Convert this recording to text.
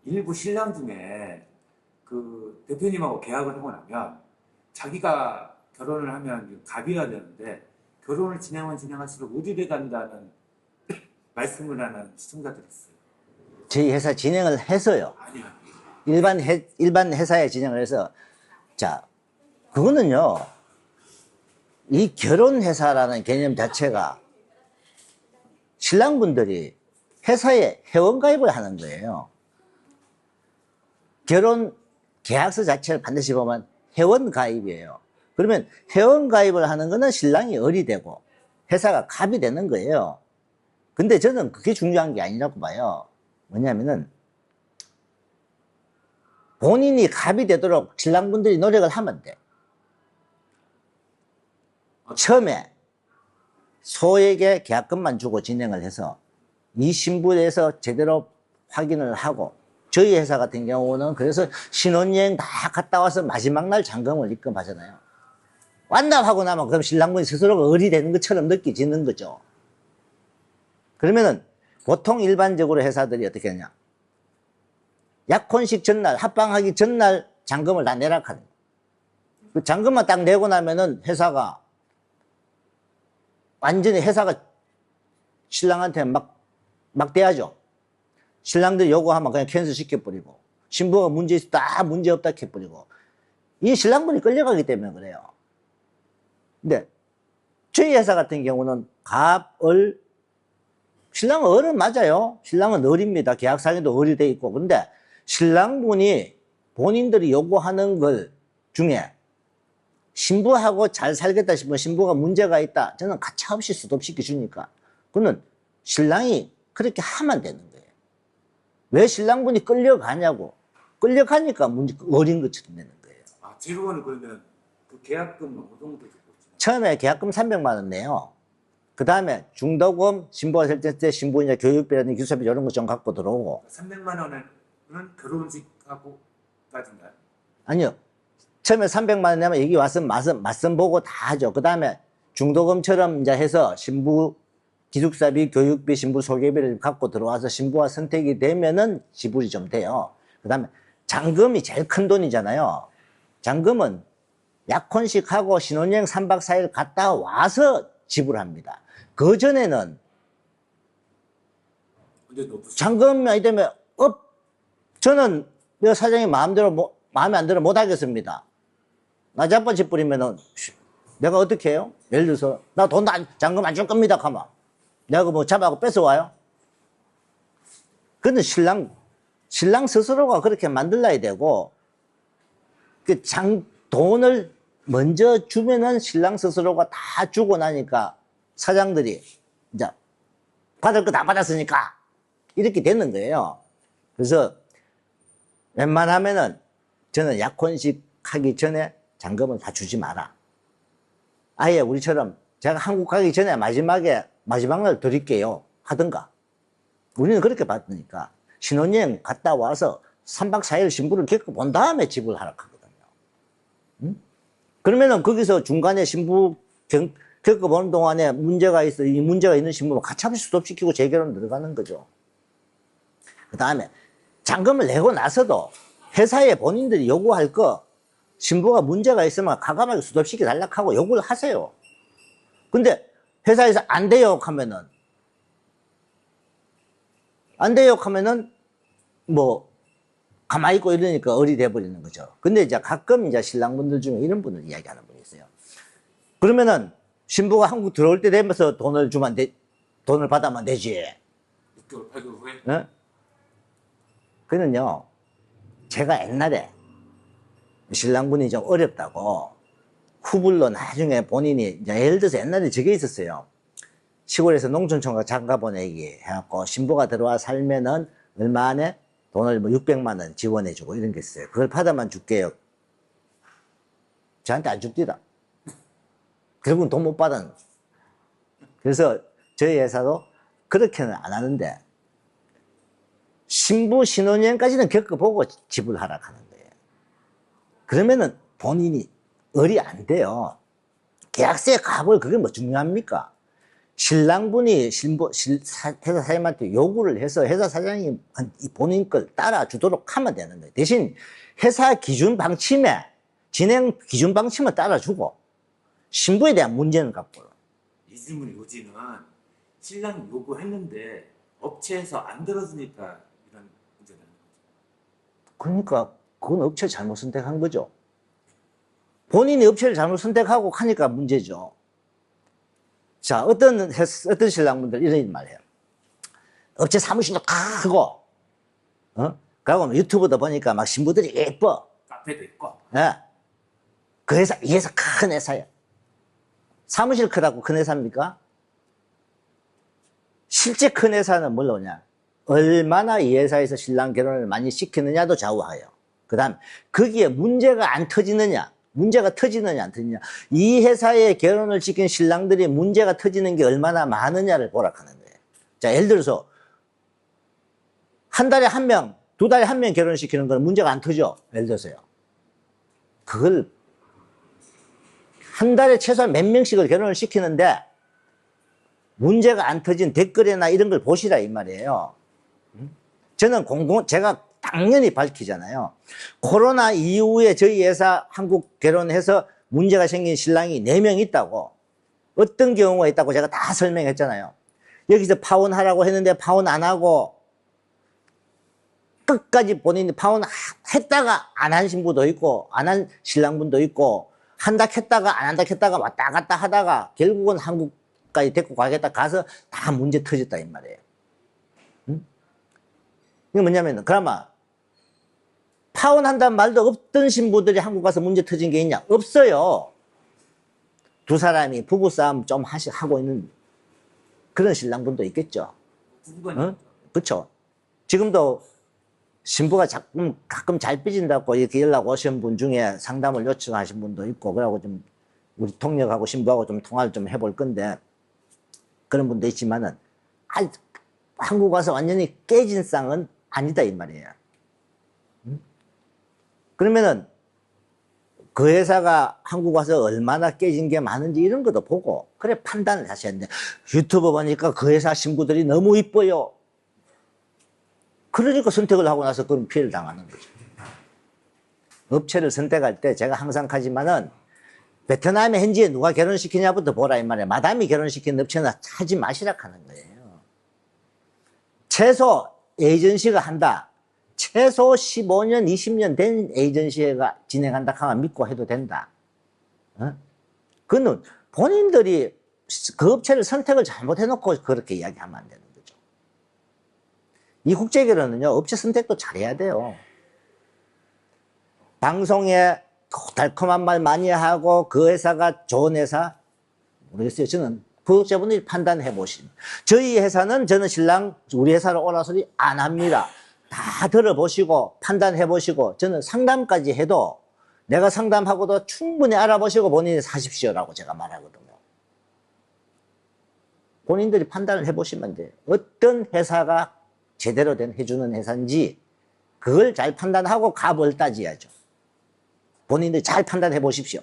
일부 신랑 중에 그 대표님하고 계약을 하고 나면 자기가 결혼을 하면 갑이가 되는데 결혼을 진행하면 진행할수록 의리돼 간다는 말씀을 하는 시청자들이 있어요. 저희 회사 진행을 해서요. 아니야. 일반 회사에 진행을 해서, 자, 그거는요, 이 결혼회사라는 개념 자체가 신랑분들이 회사에 회원가입을 하는 거예요. 결혼 계약서 자체를 반드시 보면 회원가입이에요. 그러면 회원가입을 하는 거는 신랑이 을이 되고 회사가 갑이 되는 거예요. 근데 저는 그게 중요한 게 아니라고 봐요. 뭐냐면은 본인이 갑이 되도록 신랑분들이 노력을 하면 돼. 처음에 소에게 계약금만 주고 진행을 해서 이 신부에 대해서 제대로 확인을 하고, 저희 회사 같은 경우는 그래서 신혼여행 다 갔다 와서 마지막 날 잔금을 입금하잖아요. 완납하고 나면 그럼 신랑분이 스스로가 을이 되는 것처럼 느껴지는 거죠. 그러면은 보통 일반적으로 회사들이 어떻게 하냐, 약혼식 전날, 합방하기 전날 잔금을 다 내라 하는 거예요. 그 잔금만 딱 내고 나면은 회사가 완전히 신랑한테 막 대하죠. 신랑들이 요구하면 그냥 캔슬 시켜버리고, 신부가 문제 있어 다 문제 없다 해버리고, 이 신랑분이 끌려가기 때문에 그래요. 근데 저희 회사 같은 경우는 신랑은 을은 맞아요. 신랑은 을입니다. 계약상에도 을이 돼 있고. 근데 신랑분이 본인들이 요구하는 걸 중에 신부하고 잘 살겠다 싶으면 신부가 문제가 있다, 저는 가차없이 스톱시켜 주니까 그거는 신랑이 그렇게 하면 되는 거예요. 왜 신랑분이 끌려가냐고. 끌려가니까 어린 것처럼 되는 거예요. 아, 지금은 그러면 그 계약금 어느 정도 주고 있나요? 처음에 계약금 300만 원 내요. 그 다음에 중도금, 신부가 설정할 때 신부 이제 교육비라든지 기숙사비 이런 거 좀 갖고 들어오고. 300만 원은 결혼식하고까지인가요? 아니요. 처음에 300만 원 내면 여기 와서 맞선 보고 다 하죠. 그 다음에 중도금처럼 이제 해서 신부 기숙사비, 교육비, 신부 소개비를 갖고 들어와서 신부가 선택이 되면은 지불이 좀 돼요. 그 다음에 잔금이 제일 큰 돈이잖아요. 잔금은 약혼식하고 신혼여행 3박 4일 갔다 와서 지불합니다. 그 전에는 잔금이 아니 되면 저는 내 사장이 마음에 안 들어 못 하겠습니다. 나 자빠지 뿌리면은 내가 어떻게 해요? 예를 들어서 나 돈 잔금 안 줄 겁니다 가마, 내가 뭐 잡아고 뺏어와요? 근데 신랑 스스로가 그렇게 만들어야 되고, 돈을 먼저 주면은 신랑 스스로가 다 주고 나니까 사장들이 이제 받을 거 다 받았으니까 이렇게 되는 거예요. 그래서 웬만하면은 저는 약혼식 하기 전에 잔금을 다 주지 마라. 아예 우리처럼 제가 한국 가기 전에 마지막 날 드릴게요 하든가. 우리는 그렇게 받으니까 신혼여행 갔다 와서 3박 4일 신부를 겪어본 다음에 지불하라 하거든요. 응? 그러면은 거기서 중간에 신부 겪어보는 동안에 문제가 있어, 이 문제가 있는 신부는 가차없이 스톱시키고 재결혼 들어가는 거죠. 그 다음에 잔금을 내고 나서도 회사에 본인들이 요구할 거, 신부가 문제가 있으면 과감하게 스톱시켜 달라고 하고 요구를 하세요. 근데 회사에서 안 돼요 하면은 뭐 가만히 있고 이러니까 을이 돼버리는 거죠. 근데 이제 가끔 이제 신랑분들 중에 이런 분을 이야기하는 분이 있어요. 그러면은 신부가 한국 들어올 때 되면서 돈을 받아만 되지. 6개월, 8개월 후에? 네? 그는요, 제가 옛날에 신랑분이 좀 어렵다고 후불로 나중에 본인이 이제 예를 들어서 옛날에 저게 있었어요. 시골에서 농촌총각 장가 보내기 해갖고 신부가 들어와 살면은 얼마 안에 돈을 뭐 600만 원 지원해주고 이런 게 있어요. 그걸 받아만 줄게요. 저한테 안 줍디다. 결국은 돈 못 받았는. 그래서 저희 회사도 그렇게는 안 하는데 신부 신혼여행까지는 겪어보고 지불하라 하는 거예요. 그러면은 본인이 을이 안 돼요. 계약서에 가볼 그게 뭐 중요합니까? 신랑분이 회사 사장님한테 요구를 해서 회사 사장이 본인 걸 따라주도록 하면 되는 거예요. 대신 회사 기준 방침에, 진행 기준 방침을 따라주고, 신부에 대한 문제는 갖고. 이 질문의 요지는 신랑이 요구했는데 업체에서 안 들어주니까 이런 문제가 되는 거죠. 그러니까 그건 업체 잘못 선택한 거죠. 본인이 업체를 잘못 선택하고 하니까 문제죠. 자, 어떤 신랑분들 이런 말 해요. 업체 사무실도 다 하고, 그리고 유튜브도 보니까 막 신부들이 예뻐. 카페도 있고. 예. 이 회사 큰 회사야. 사무실 크다고 큰 회사입니까? 실제 큰 회사는 뭘로냐? 얼마나 이 회사에서 신랑 결혼을 많이 시키느냐도 좌우하여. 그 다음, 거기에 문제가 안 터지느냐? 문제가 터지느냐, 안 터지느냐? 이 회사에 결혼을 시킨 신랑들이 문제가 터지는 게 얼마나 많으냐를 보라하는 거예요. 자, 예를 들어서, 한 달에 한 명, 두 달에 한 명 결혼시키는 건 문제가 안 터져. 예를 들어서요. 그걸, 한 달에 최소한 몇 명씩을 결혼을 시키는데, 문제가 안 터진 댓글이나 이런 걸 보시라, 이 말이에요. 저는 제가 당연히 밝히잖아요. 코로나 이후에 저희 회사 한국 결혼해서 문제가 생긴 신랑이 4명 있다고. 어떤 경우가 있다고 제가 다 설명했잖아요. 여기서 파혼하라고 했는데 파혼 안 하고 끝까지 본인이 파혼했다가 안 한 신부도 있고 안 한 신랑분도 있고 한다 했다가 안 한다 했다가 왔다 갔다 하다가 결국은 한국까지 데리고 가겠다 가서 다 문제 터졌다 이 말이에요. 이게 뭐냐면 그나마 파혼한다는 말도 없던 신부들이 한국 가서 문제 터진 게 있냐? 없어요. 두 사람이 부부싸움 좀 하고 있는 그런 신랑분도 있겠죠. 부부가 그렇죠. 지금도 신부가 가끔 잘 삐진다고 이렇게 연락 오신 분 중에 상담을 요청하신 분도 있고, 그러고 좀 우리 통역하고 신부하고 좀 통화를 좀 해볼 건데, 그런 분도 있지만은, 한국 와서 완전히 깨진 쌍은 아니다, 이 말이에요. 그러면은, 그 회사가 한국 와서 얼마나 깨진 게 많은지 이런 것도 보고, 그래 판단을 하셔야 되는데, 유튜브 보니까 그 회사 신부들이 너무 이뻐요. 그러니까 선택을 하고 나서 그런 피해를 당하는 거죠. 업체를 선택할 때 제가 항상 하지만은, 베트남의 현지에 누가 결혼시키냐부터 보라, 이 말이에요. 마담이 결혼시킨 업체는 하지 마시라 하는 거예요. 최소 에이전시가 한다. 최소 15년, 20년 된 에이전시가 진행한다 하면 믿고 해도 된다. 그거는 본인들이 그 업체를 선택을 잘못해놓고 그렇게 이야기하면 안 되는 거죠. 이 국제결혼은요, 업체 선택도 잘해야 돼요. 방송에 달콤한 말 많이 하고 그 회사가 좋은 회사? 모르겠어요. 저는 구독자분들이 판단해 보신. 저희 회사는 저는 신랑 우리 회사로 오라 소리 안 합니다. 다 들어보시고 판단해 보시고 저는 상담까지 해도 내가 상담하고도 충분히 알아보시고 본인이 사십시오라고 제가 말하거든요. 본인들이 판단을 해보시면 돼요. 어떤 회사가 제대로 된 해주는 회사인지 그걸 잘 판단하고 값을 따져야죠. 본인들이 잘 판단해 보십시오.